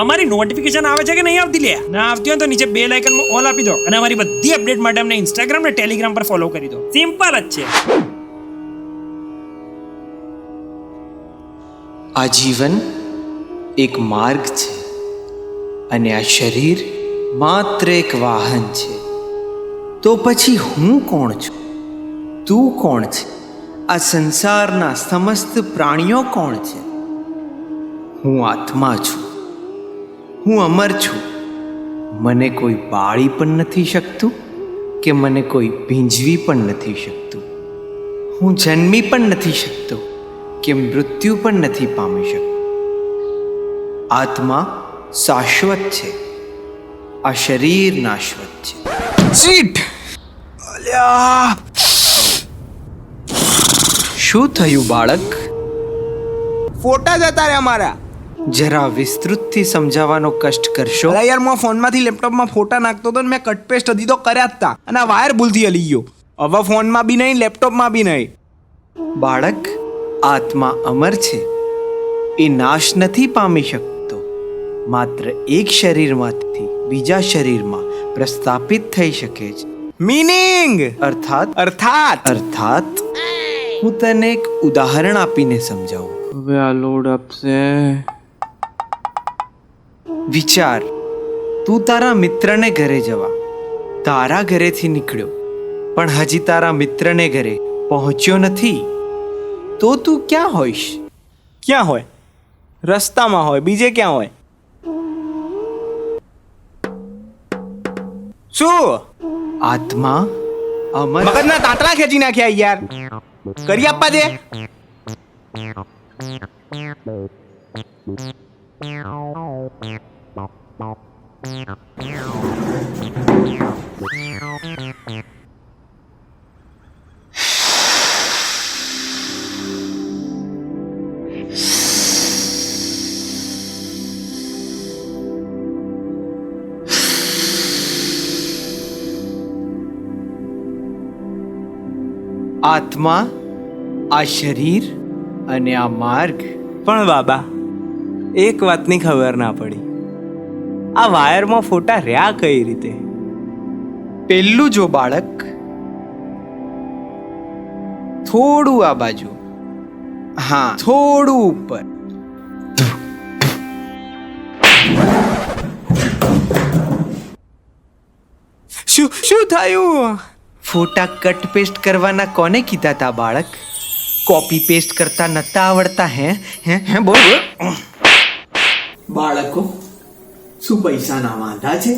અમારી નોટિફિકેશન આવે છે કે નહીં આવતી લે? ના આવતી હોય તો નીચે બેલ આઇકનમાં ઓલ આપી દો અને અમારી બધી અપડેટ માટે અમને ઇન્સ્ટાગ્રામ અને ટેલિગ્રામ પર ફોલો કરી દો. સિમ્પલ જ છે. આ જીવન એક માર્ગ છે અને આ શરીર માત્ર એક વાહન છે. તો પછી હું કોણ છું? તું કોણ છે? આ સંસારના સમસ્ત પ્રાણીઓ કોણ છે? હું આત્મા છું. હું અમર છું. મને કોઈ બાળી પણ નથી શકતું કે મને કોઈ ભીંજવી પણ નથી શકતું. હું જન્મી પણ નથી શકતો કે મૃત્યુ પણ નથી પામી શકતો. આત્મા શાશ્વત છે. આ શરીર નાશવત છે. સીટ! અલ્યા! શું થયું બાળક? ફોટા જતા રે અમારા. જરા વિસ્તૃતથી સમજાવવાનો કષ્ટ કરશો? અરે યાર, હું ફોનમાંથી લેપટોપમાં ફોટા નાખતો હતો ને મેં કટ પેસ્ટ હજી તો કર્યા જ હતા અને આ વાયર ભૂલથી હલી ગયો. હવે ફોનમાં બી નહીં, લેપટોપમાં બી નહીં. બાળક, આત્મા અમર છે. એ નાશ નથી પામી શકતો. માત્ર એક શરીરમાંથી બીજા શરીરમાં પ્રસ્થાપિત થઈ શકે છે. મીનિંગ અર્થાત અર્થાત હું તને એક ઉદાહરણ આપીને સમજાવું. હવે આ લોડ આપશે. વિચાર, તું તારા મિત્રને ઘરે જવા તારા ઘરેથી નીકળ્યો, પણ હજી તારા મિત્રને ઘરે પહોંચ્યો નથી. તો તું ક્યાં હોઈશ? ક્યાં હોય? રસ્તામાં હોય, બીજે ક્યાં હોય? શું આત્મા અમર. મગજના તાંતણા ખેંચી નાખ્યા યાર. કરી આપવા દે. આત્મા, આ શરીર અને આ માર્ગ. પણ બાબા, એક વાતની ખબર ના પડી. આ વાયરમાં ફોટા રહ્યા કઈ રીતે? પેલું જો બાળક, થોડું આ બાજુ. હા, થોડું ઉપર. શું થયું? ફોટા કટ પેસ્ટ કરવાના કોને કીધા તા બાળક? કોપી પેસ્ટ કરતા નતા આવડતા? હે બોલ. બાળકો, શું પૈસાના વાંધા છે?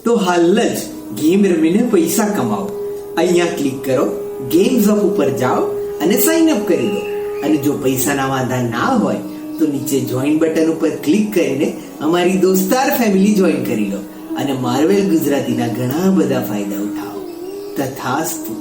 તો હાલ જ ગેમ રમીને પૈસા કમાવો. અહીંયા ક્લિક કરો, ગેમ્સ ઓફ ઉપર જાઓ અને સાઇન અપ કરી દો. અને જો પૈસાના વાંધા ના હોય તો નીચે જોઈન બટન ઉપર ક્લિક કરીને અમારી દોસ્તાર ફેમિલી જોઈન કરી લો અને માર્વેલ ગુજરાતીના ઘણા બધા ફાયદા ઉઠાવો. તથાસ્તુ.